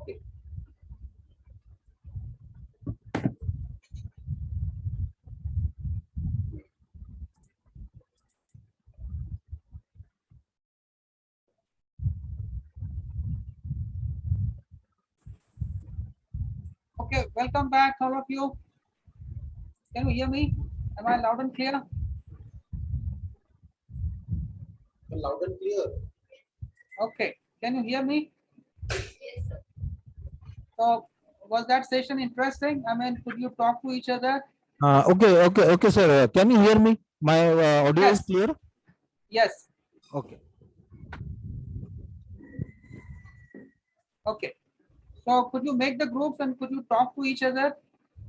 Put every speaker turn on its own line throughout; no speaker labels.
Okay. Okay, welcome back, all of you. Can you hear me? Am I loud and clear?
Loud and clear.
Okay, can you hear me? So, was that session interesting? I mean, could you talk to each other?
Okay, sir. Can you hear me? My audio is
Yes.
clear?
Yes.
Okay.
Okay. So, could you make the groups and could you talk to each other?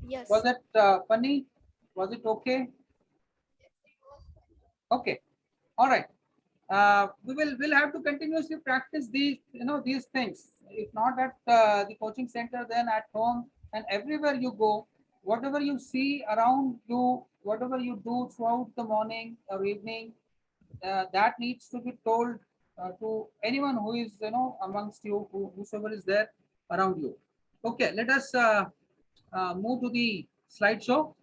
Yes.
Was it funny? Was it okay? Okay. All right. We'll have to continuously practice these things. If not at the coaching center, then at home and everywhere you go, whatever you see around you, whatever you do throughout the morning or evening, that needs to be told to anyone who is amongst you, whosoever is there around you. Okay, let us move to the slideshow.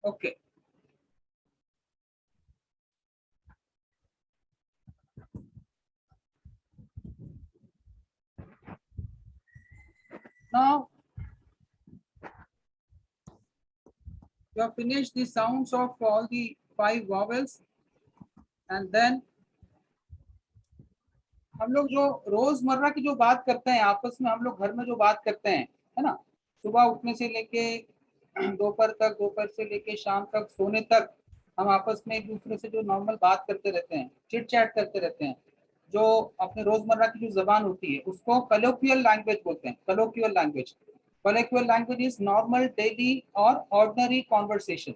Okay. Now, you have finished the sounds of all the 5 vowels, and then हम लोग जो रोजमर्रा की जो बात करते हैं आपस में, हम लोग घर में जो बात करते हैं, है ना, सुबह उठने से लेके दोपहर तक, दोपहर से लेके शाम तक, सोने तक हम आपस में एक दूसरे से जो नॉर्मल बात करते रहते हैं, चिट चैट करते रहते हैं, जो अपने रोजमर्रा की जो जबान होती है उसको कलोक्वियल लैंग्वेज बोलते हैं. Colloquial language, colloquial language is normal daily और ऑर्डिनरी कॉन्वर्सेशन.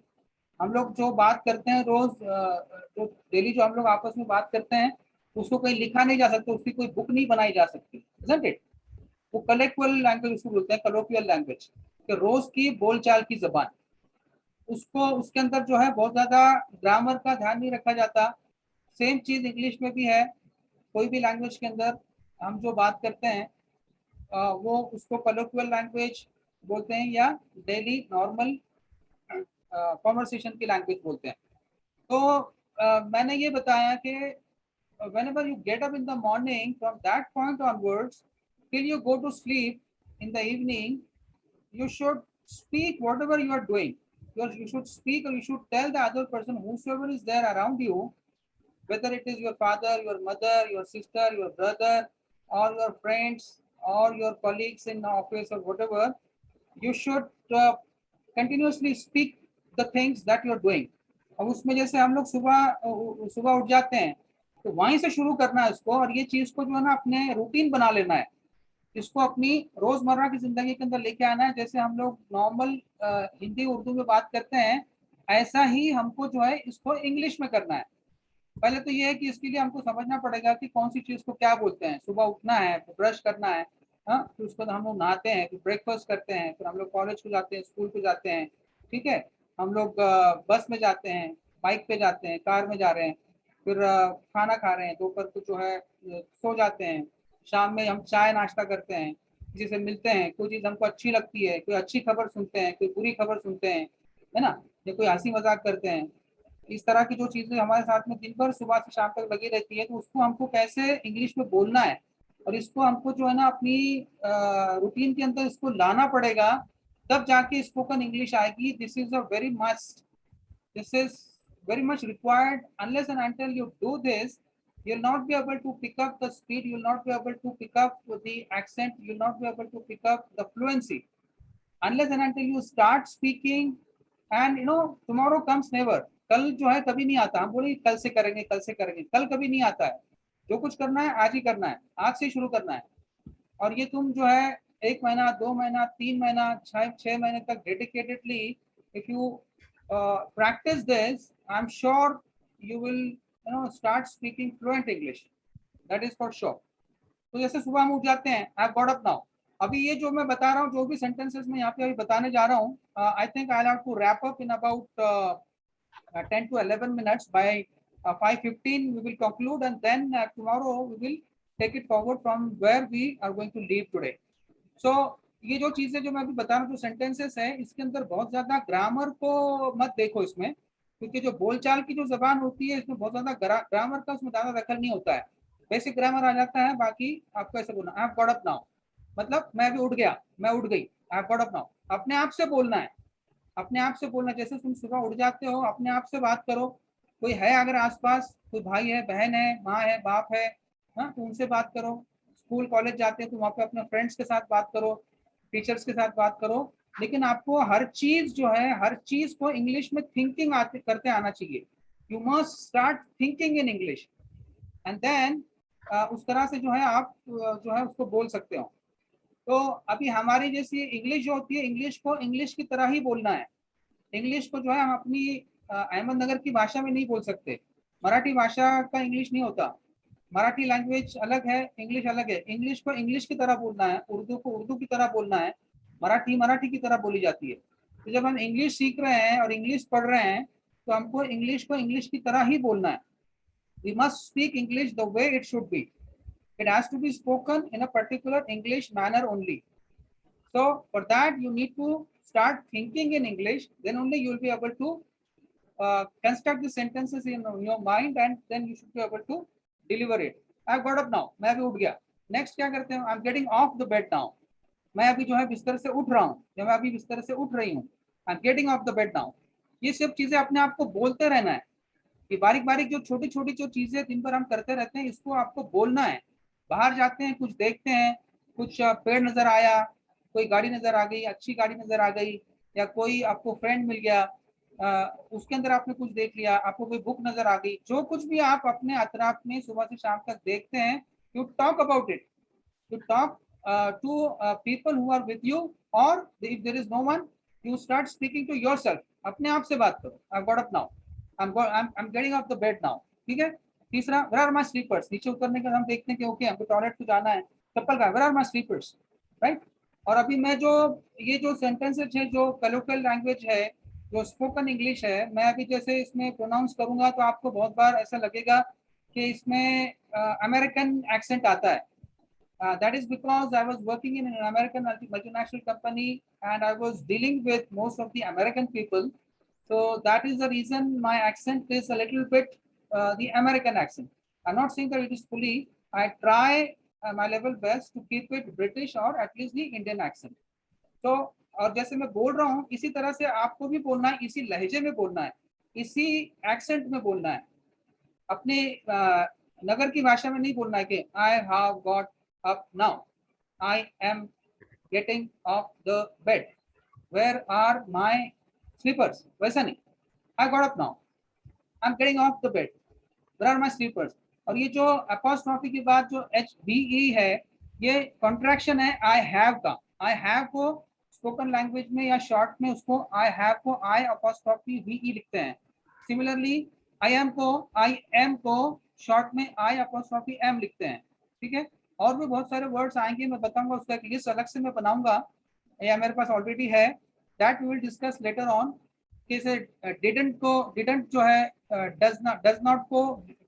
हम लोग जो बात करते हैं रोज, जो डेली जो हम लोग आपस में बात करते हैं, उसको कहीं लिखा नहीं जा सकता, उसकी कोई बुक नहीं बनाई जा सकती, isn't it? वो कलेक्चुअल लैंग्वेज उसको बोलते हैं, कलोक्वियल लैंग्वेज, कि रोज की बोलचाल की जबान. उसको उसके अंदर जो है बहुत ज्यादा ग्रामर का ध्यान नहीं रखा जाता. सेम चीज इंग्लिश में भी है. कोई भी लैंग्वेज के अंदर हम जो बात करते हैं वो उसको कलोक्वियल लैंग्वेज बोलते हैं या डेली नॉर्मल कॉन्वर्सेशन की लैंग्वेज बोलते हैं. तो मैंने ये बताया कि whenever you get up in the morning, from that point onwards till you go to sleep in the evening, you should speak whatever you are doing. You should speak, or you should tell the other person, whosoever is there around you, whether it is your father, your mother, your sister, your brother, or your friends, or your colleagues in the office, or whatever, you should continuously speak the things that you are doing. अब उसमें जैसे हम लोग सुबह सुबह उठ जाते हैं, तो वहीं से शुरू करना है इसको, और ये चीज को जो है ना अपने रूटीन बना लेना है. इसको अपनी रोजमर्रा की जिंदगी के अंदर लेके आना है. जैसे हम लोग नॉर्मल हिंदी उर्दू में बात करते हैं, ऐसा ही हमको जो है इसको इंग्लिश में करना है. पहले तो ये है कि इसके लिए हमको समझना पड़ेगा कि कौन सी चीज को क्या बोलते हैं. सुबह उठना है, फिर ब्रश करना है, हाँ, फिर उसके बाद हम लोग नहाते हैं, फिर ब्रेकफास्ट करते हैं, फिर हम लोग कॉलेज को जाते हैं, स्कूल पे जाते हैं, ठीक है, हम लोग बस में जाते हैं, बाइक पे जाते हैं, कार में जा रहे हैं, फिर खाना खा रहे हैं, दोपहर को जो है सो जाते हैं, शाम में हम चाय नाश्ता करते हैं, किसी से मिलते हैं, कोई चीज़ हमको अच्छी लगती है, कोई अच्छी खबर सुनते हैं, कोई बुरी खबर सुनते हैं, है ना, या कोई हंसी मजाक करते हैं. इस तरह की जो चीजें हमारे साथ में दिन भर सुबह से शाम तक लगी रहती है, तो उसको हमको कैसे इंग्लिश में बोलना है, और इसको हमको जो है ना अपनी रूटीन के अंदर इसको लाना पड़ेगा, तब जाके स्पोकन इंग्लिश आएगी. This is a very must, this is very much required. Unless and until you do this, you'll not be able to pick up the speed, you'll not be able to pick up the accent, you'll not be able to pick up the fluency. Unless and until you start speaking, and tomorrow comes never. कल जो है कभी नहीं आता. हम बोले कल से करेंगे, कल से करेंगे, कल कभी नहीं आता है. जो कुछ करना है आज ही करना है, आज से शुरू करना है. और ये तुम जो है 1 महीना, 2 महीना, 3 महीना, 6 महीने तक dedicatedly if you practice this, I'm sure you will start speaking fluent English. That is for sure. तो जैसे सुबह हम उठ जाते हैं, I've got up now. अभी ये जो मैं बता रहा हूँ, जो भी सेंटेंसेस मैं यहाँ पे अभी बताने जा रहा हूँ, I think I'll have to wrap up in about 10 to 11 minutes by 5:15 we will conclude, and then tomorrow we will take it forward from where we are going to leave today. So ये जो चीजें जो मैं अभी बता रहा हूँ, जो सेंटेंसेस है, इसके अंदर बहुत ज्यादा ग्रामर को मत देखो इसमें, क्योंकि जो बोलचाल की जो जबान होती है इसमें बहुत ज्यादा ग्रामर का उसमें ज्यादा दखल नहीं होता है, बेसिक ग्रामर आ जाता है। बाकी आपको ऐसे बोलना, आई हैव गॉट अप नाउ, मतलब मैं अभी उठ गया, मैं उठ गई, आई हैव गॉट अप नाउ। अपने आप से बोलना है, अपने आप से बोलना, जैसे तुम सुबह उठ जाते हो अपने आप से बात करो। कोई है अगर आसपास, कोई भाई है, बहन है, माँ है, बाप है, हाँ, तो उनसे बात करो। स्कूल कॉलेज जाते हो तो वहाँ पे अपने फ्रेंड्स के साथ बात करो, टीचर्स के साथ बात करो। लेकिन आपको हर चीज जो है, हर चीज को इंग्लिश में थिंकिंग आते करते आना चाहिए। You must start thinking in English, and then उस तरह से जो है आप जो है उसको बोल सकते हो। तो अभी हमारी जैसी इंग्लिश जो होती है, इंग्लिश को इंग्लिश की तरह ही बोलना है। इंग्लिश को जो है हम अपनी अहमदनगर की भाषा में नहीं बोल सकते, मराठी भाषा का इंग्लिश नहीं होता। मराठी लैंग्वेज अलग है, इंग्लिश अलग है। इंग्लिश को इंग्लिश की तरह बोलना है, उर्दू को उर्दू की तरह बोलना है, मराठी मराठी की तरह बोली जाती है। तो जब हम इंग्लिश सीख रहे हैं और इंग्लिश पढ़ रहे हैं तो हमको इंग्लिश को इंग्लिश की तरह ही बोलना है। We must speak English the way it should be. It has to be spoken in a particular English manner only. So for that you need to start thinking in English, then only you will be able to construct the sentences in your mind, and then you should be able to deliver it. I got up now, मैं अभी उठ गया। Next क्या करते हैं, I am getting off the bed now, मैं अभी जो है बिस्तर से उठ रहा हूँ, या मैं अभी बिस्तर से उठ रही हूँ। आई am getting off the bed now. ये सब चीजें अपने आप को बोलते रहना है। ये बारीक बारीक जो छोटी छोटी जो चीजें दिन भर हम करते रहते हैं, इसको आपको बोलना है। बाहर जाते हैं, कुछ देखते हैं, कुछ पेड़ नजर आया, कोई गाड़ी नजर आ गई, अच्छी गाड़ी नजर आ गई, या कोई आपको फ्रेंड मिल गया, उसके अंदर आपने कुछ देख लिया, आपको कोई बुक नजर आ गई, जो कुछ भी आप अपने अतराफ में सुबह से शाम तक देखते हैं, you talk about it, you talk to people who are with you, और if there is no one, you start speaking to yourself. अपने आप से बात करो, I got up now, I'm getting off the bed now। ठीक है। तीसरा, where are my slippers, नीचे उतरने का हम देखते हैं कि ओके हमको टॉयलेट को जाना है, चप्पल का, where are my slippers, right. और अभी मैं जो ये जो सेंटेंसेस है, जो कलोकियल लैंग्वेज है, जो स्पोकन इंग्लिश है, मैं अभी जैसे इसमें प्रोनाउंस करूंगा तो आपको बहुत बार ऐसा लगेगा कि इसमें अमेरिकन एक्सेंट आता है। That is because I was working in an American multinational company and I was dealing with most of the American people. So that is the reason my accent is a little bit the American accent. I'm not saying that it is fully. I try my level best to keep it British or at least the Indian accent. So और जैसे मैं बोल रहा हूँ इसी तरह से आपको भी बोलना है, इसी लहजे में बोलना है, इसी एक्सेंट में बोलना है। अपने नगर की भाषा में नहीं बोलना है कि I have got up now, I am getting off the bed, where are my slippers, वैसा नहीं। I got up now, I am getting off the bed, where are my slippers. और ये जो अपॉस्ट्रोफी के बाद जो HBE है, ये कॉन्ट्रैक्शन है आई हैव का। आई हैव को स्पोकन लैंग्वेज में या शॉर्ट में उसको आई हैव को आई अपॉस्ट्रोफी VE लिखते हैं। सिमिलरली आई एम को शॉर्ट में आई अपॉस्ट्रोफी M लिखते हैं। ठीक है। और भी बहुत सारे वर्ड्स आएंगे, मैं बताऊंगा, उसका एक लिस्ट अलग से मैं बनाऊंगा, या मेरे पास ऑलरेडी है, that we will discuss later on. जैसे डिडंट जो है, डज नॉट को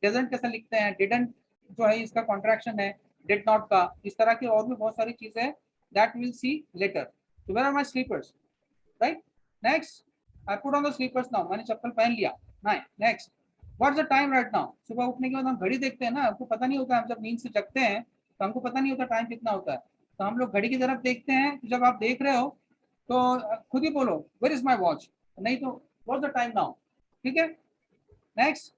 डजंट कैसे लिखते हैं, डिडंट जो है इसका कॉन्ट्रैक्शन है डिड नॉट का। इस तरह की और भी बहुत सारी चीजें हैं, that will see later. So where are my sleepers, right? Next, I put on the sleepers now, मैंने चप्पल पहन लिया। Next, what's the time right now? सुबह उठने के बाद हम घड़ी देखते हैं ना, हमको पता नहीं होता, हम जब नींद से जगते हैं तो हमको पता नहीं होता टाइम कितना होता है, तो हम लोग घड़ी की तरफ देखते हैं। तो जब आप देख रहे हो तो खुद ही बोलो where is my watch, नहीं तो what's the time now। ठीक है। नेक्स्ट,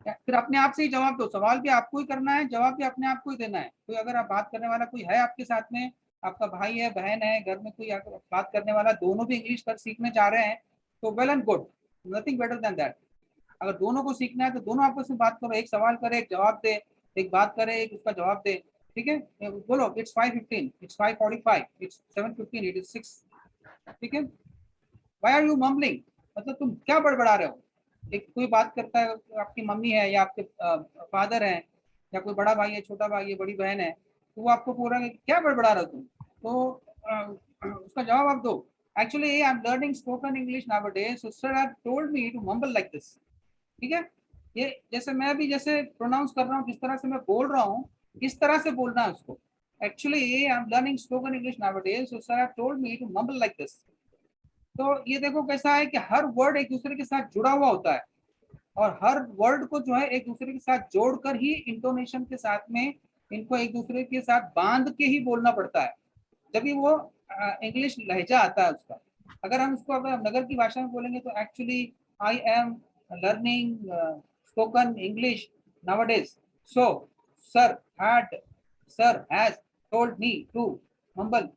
फिर अपने आप से ही जवाब दो, सवाल भी आपको ही करना है, जवाब भी अपने आप को ही देना है। कोई अगर आप बात करने वाला कोई है आपके साथ में, आपका भाई है, बहन है, घर में कोई बात करने वाला, दोनों भी इंग्लिश कर सीखने जा रहे हैं, तो well and good, nothing better than that. अगर दोनों को सीखना है तो दोनों आपस में बात करो, एक सवाल करे, एक जवाब दे, एक बात करे, एक उसका जवाब दे। ठीक है। बोलो it's 5:15, it's 5:45, it's 7:15, it is 6। ठीक है। व्हाई आर यू मम्बलिंग, मतलब तुम क्या बड़बड़ा रहे हो। एक कोई बात करता है, आपकी मम्मी है या आपके फादर हैं, या कोई बड़ा भाई है, छोटा भाई है, बड़ी बहन है, तो वो आपको पूरा क्या बड़बड़ा रहे हो तुम, तो उसका जवाब आप दो। Actually I am learning spoken English nowadays, so sir have told me to mumble like this. ठीक है। ये जैसे मैं भी जैसे प्रोनाउंस कर रहा हूँ, जिस तरह से मैं बोल रहा हूँ, किस तरह से बोलना है उसको। Actually I am learning spoken English nowadays, so sir have told me to mumble like this. तो ये देखो कैसा है कि हर वर्ड एक दूसरे के साथ जुड़ा हुआ होता है, और हर वर्ड को जो है एक दूसरे के साथ जोड़कर ही इंटोनेशन के साथ में इनको एक दूसरे के साथ बांध के ही बोलना पड़ता है, जब वो इंग्लिश लहजा आता है उसका। अगर हम उसको अगर नगर की भाषा में बोलेंगे तो actually I am learning spoken English nowadays, so sir has told me to mumble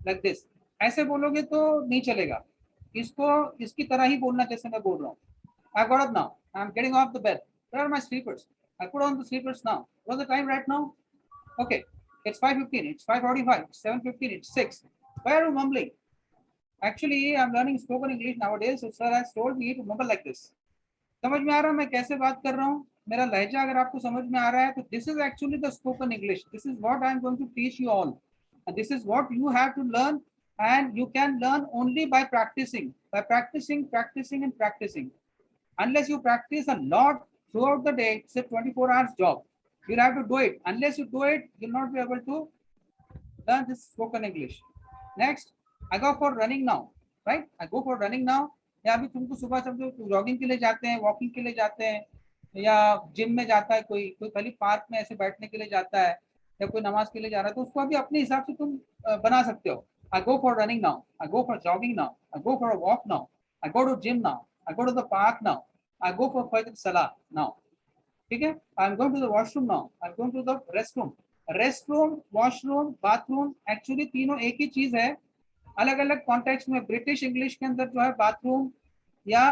like this. ऐसे बोलोगे तो नहीं चलेगा, इसको इसकी तरह ही बोलना जैसे मैं बोल रहा हूँ। I got up now. I'm getting off the bed. Where are my sleepers? I put on the sleepers now. What's the time right now? Okay, it's 5:15. It's 5:45. It's 7:15. It's 6. Why are you mumbling? Actually, I'm learning spoken English nowadays. So sir has told me to mumble like this. समझ में आ रहा है मैं कैसे बात कर रहा हूँ? मेरा लहजा अगर आपको समझ में आ रहा है तो this is actually the spoken English. This is what I'm going to teach you all. And this is what you have to learn, and you can learn only by practicing. By practicing and practicing. Unless you practice a lot throughout the day, it's a 24 hours job. You have to do it. Unless you do it, you'll not be able to learn this spoken English. Next, I go for running now, right? I go for running now. या अभी तुमको सुबह समझो jogging के लिए जाते हैं, walking के लिए जाते हैं, या जिम में जाता है, कोई कोई खाली पार्क में ऐसे बैठने के लिए जाता है, या कोई नमाज के लिए जा रहा है, तो उसको अभी अपने हिसाब से तुम बना सकते हो। I go for running now. I go for jogging now. I go for a walk now. I go to gym now. I go to the park now. I go for Fajr Salah now. ठीक है? I'm going to the washroom now. I'm going to the restroom. Restroom, washroom, bathroom actually तीनों एक ही चीज है, अलग अलग context में। British English के अंदर जो है बाथरूम या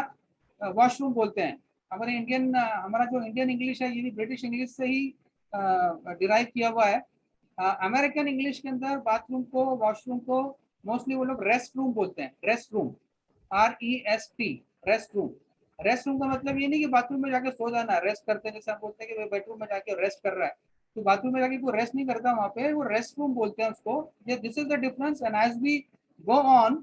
वॉशरूम बोलते हैं। हमारे इंडियन हमारा जो इंडियन इंग्लिश है ये भी ब्रिटिश इंग्लिश से ही डिराइव किया हुआ है। अमेरिकन इंग्लिश के अंदर बाथरूम को, वॉशरूम को मोस्टली वो लोग रेस्ट रूम बोलते हैं। Rest room, REST, rest room. Rest room का मतलब ये नहीं कि बाथरूम में जाके सो जाना, रेस्ट करते हैं जैसे हम बोलते हैं कि बेडरूम में जाके रेस्ट कर रहा है, तो बाथरूम में जाके कोई रेस्ट नहीं करता वहां पे, वो रेस्ट रूम बोलते हैं उसको। ये this is the difference, and as we go on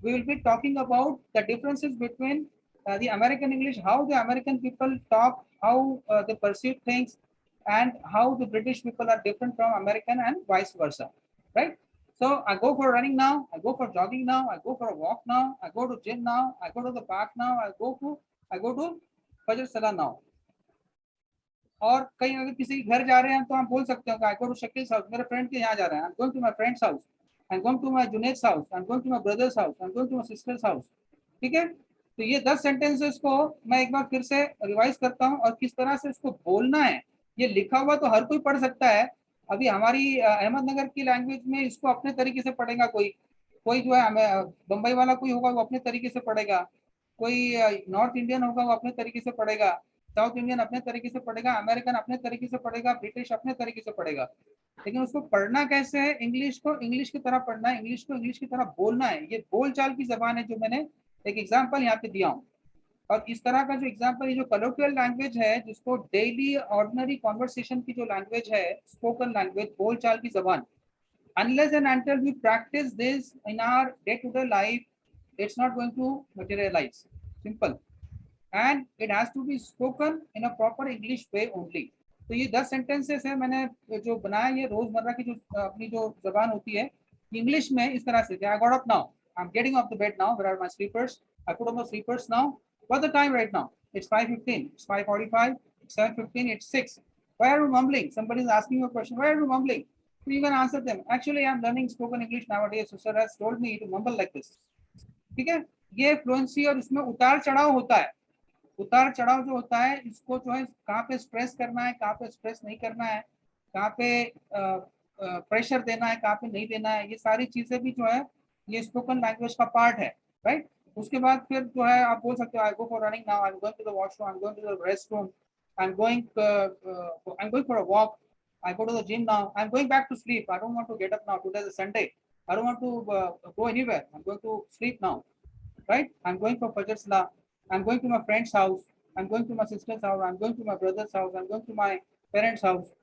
we will be talking about the differences between the American English, how the American people talk, how they perceive things, and how the British people are different from American and vice versa, right? So I go for running now, I go for jogging now, I go for a walk now, I go to gym now, I go to the park now, I go to Fajr Salah now. और कहीं अगर किसी के घर जा रहे हैं तो हम बोल सकते हैं I go to Shakeel's house, मेरे फ्रेंड के यहाँ जा रहे हैं, I am going to my friend's house, I am going to my Junaid's house, I am going to my brother's house, I am going to my sister's house. ठीक है? तो ये 10 सेंटेंसेस को मैं एक बार फिर से रिवाइज करता हूँ, और किस तरह से इसको बोलना है। ये लिखा हुआ तो हर कोई पढ़ सकता है। अभी हमारी अहमदनगर की लैंग्वेज में इसको अपने तरीके से पढ़ेगा कोई, कोई जो है बम्बई वाला कोई होगा वो अपने तरीके से पढ़ेगा, कोई नॉर्थ इंडियन होगा वो अपने तरीके से पढ़ेगा, साउथ इंडियन अपने तरीके से पढ़ेगा, अमेरिकन अपने तरीके से पढ़ेगा, ब्रिटिश अपने तरीके से पढ़ेगा। लेकिन उसको पढ़ना कैसे है? इंग्लिश को इंग्लिश की तरह पढ़ना है, इंग्लिश को इंग्लिश की तरह बोलना है। ये बोलचाल की जबान है जो मैंने एक एग्जाम्पल यहाँ पे दिया हूँ। और इस तरह का जो एग्जाम्पल, ये जो कलोक्वियल लैंग्वेज है, जिसको डेली ऑर्डिनरी कॉन्वर्सेशन की जो लैंग्वेज है, स्पोकन लैंग्वेज, बोलचाल की जबान, unless and until we practice this in our day-to-day life, it's not going to materialize. Simple. And it has to be spoken in a proper English way only. तो ये 10 sentences है मैंने जो बनाया, ये रोजमर्रा की जो अपनी जो जबान होती है इंग्लिश में इस तरह से। I got up now, I'm getting off the bed now, where are my sleepers? I put on the sleepers now. What's the time right now? It's 5:15, it's 5:45, it's 7:15, it's 6. Why are you mumbling? Somebody is asking you a question, why are you mumbling? So you can answer them, actually I'm learning spoken English nowadays, so sir has told me to mumble like this. ठीक है? ये fluency और इसमें उतार चढ़ाव होता है। उतार चढ़ाव जो होता है, इसको जो है कहाँ पे स्ट्रेस करना है, कहाँ पे स्ट्रेस नहीं करना है, कहाँ पे प्रेशर देना है, कहाँ पे नहीं देना है, ये सारी चीजें भी जो है ये स्पोकन लैंग्वेज का पार्ट है, राइट? उसके बाद फिर जो है आप बोल सकते हो, I go for running now, I am going to the washroom, I am going to the restroom, I am going for a walk, I go to the gym now, I'm going back to sleep, I don't want to get up now, today is a Sunday, I don't want to go anywhere, I'm going to sleep now, right? I'm going for Fajr Salah, I'm going to my friend's house, I'm going to my sister's house, I'm going to my brother's house, I'm going to my parents' house,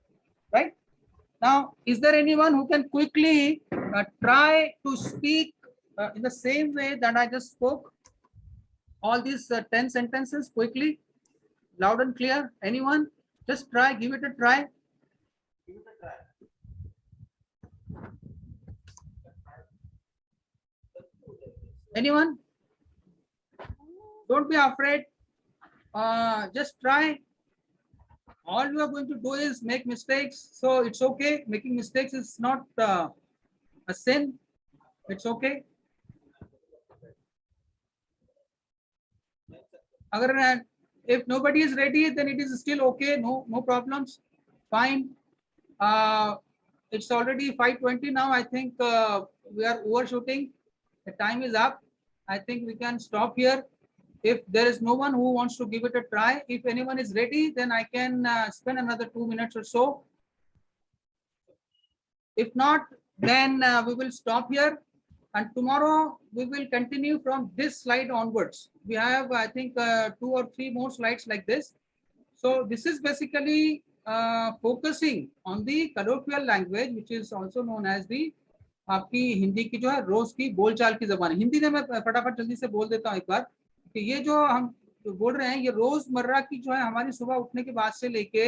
right? Now, is there anyone who can quickly try to speak in the same way that I just spoke all these 10 sentences quickly? Loud and clear. Anyone? Just try. Give it a try. Give it a try. Anyone? Don't be afraid. Just try. All you are going to do is make mistakes. So it's okay. Making mistakes is not a sin. It's okay. If nobody is ready, then it is still okay. No problems. Fine. It's already 5:20 now. I think we are overshooting. The time is up. I think we can stop here. If there is no one who wants to give it a try, if anyone is ready, then I can spend another 2 minutes or so. If not, then we will stop here. And tomorrow we will continue from this slide onwards. We have, I think, 2 or 3 more slides like this. So this is basically focusing on the colloquial language, which is also known as the आपकी हिंदी की जो है रोज की बोलचाल की जबान है। हिंदी में मैं फटाफट जल्दी से बोल देता हूँ एक बार कि ये जो हम जो बोल रहे हैं ये रोजमर्रा की जो है हमारी सुबह उठने के बाद से लेके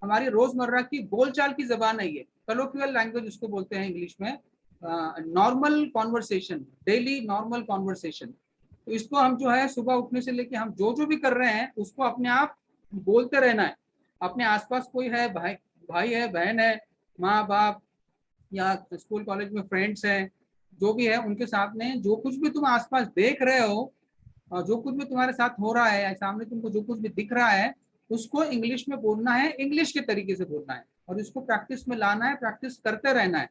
हमारी रोजमर्रा की बोलचाल की जबान है। ये कलोक्वियल लैंग्वेज उसको बोलते हैं इंग्लिश में, normal conversation, daily normal conversation. तो इसको हम जो है सुबह उठने से लेके हम जो भी कर रहे हैं उसको अपने आप बोलते रहना है। अपने आसपास कोई है, भाई है, बहन है, माँ बाप या स्कूल कॉलेज में फ्रेंड्स हैं, जो भी है उनके साथ में जो कुछ भी तुम आसपास देख रहे हो और जो कुछ भी तुम्हारे साथ हो रहा है, सामने तुमको जो कुछ भी दिख रहा है उसको इंग्लिश में बोलना है, इंग्लिश के तरीके से बोलना है और इसको प्रैक्टिस में लाना है, प्रैक्टिस करते रहना है।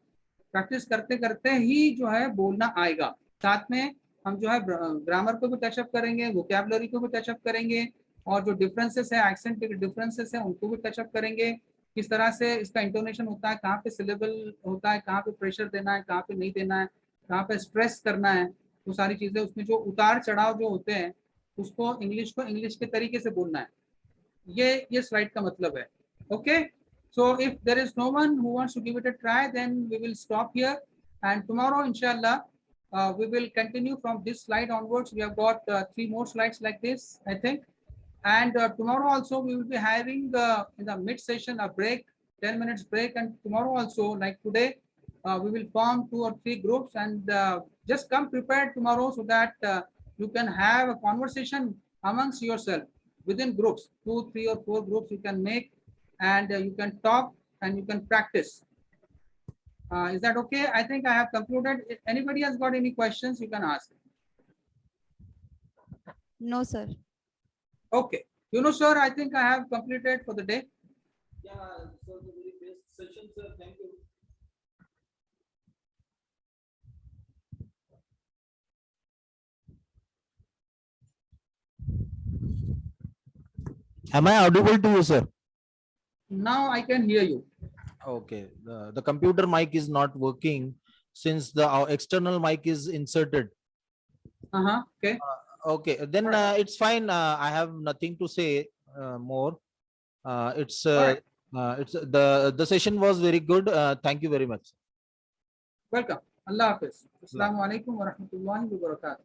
प्रैक्टिस करते करते ही जो है बोलना आएगा। साथ में हम जो है ग्रामर को भी टचअप करेंगे, वोकैबुलरी को भी टचअप करेंगे और जो डिफरेंसेस है, एक्सेंट के डिफरेंसेस है उनको भी टचअप करेंगे। किस तरह से इसका इंटोनेशन होता है, कहाँ पे सिलेबल होता है, कहाँ पे प्रेशर देना है, कहाँ पे नहीं देना है, कहाँ पे स्ट्रेस करना है, वो सारी चीजें, उसमें जो उतार चढ़ाव जो होते हैं उसको इंग्लिश के तरीके से बोलना है। ये स्लाइड का मतलब है। Okay, so if there is no one who wants to give it a try, then we will stop here and tomorrow inshallah we will continue from this slide onwards. We have got 3 more slides like this, I think. And tomorrow also we will be having in the mid session a break, 10 minutes break, and tomorrow also like today we will form 2 or 3 groups and just come prepared tomorrow so that you can have a conversation amongst yourself within groups. 2, 3 or 4 groups you can make and you can talk and you can practice. Is that okay? I think I have concluded. If anybody has got any questions, you can ask.
No, sir.
Okay. Sir, I think I have completed for the day.
Yeah, so the very best session, sir. Thank you.
Am I audible to you, sir?
Now I can hear you.
Okay. The computer mic is not working since the external mic is inserted.
Okay.
Okay, then it's fine. I have nothing to say more. It's the session was very good. Thank you very much.
Welcome. Allah Hafiz. Assalamu alaikum wa rahmatullahi wa barakatuh.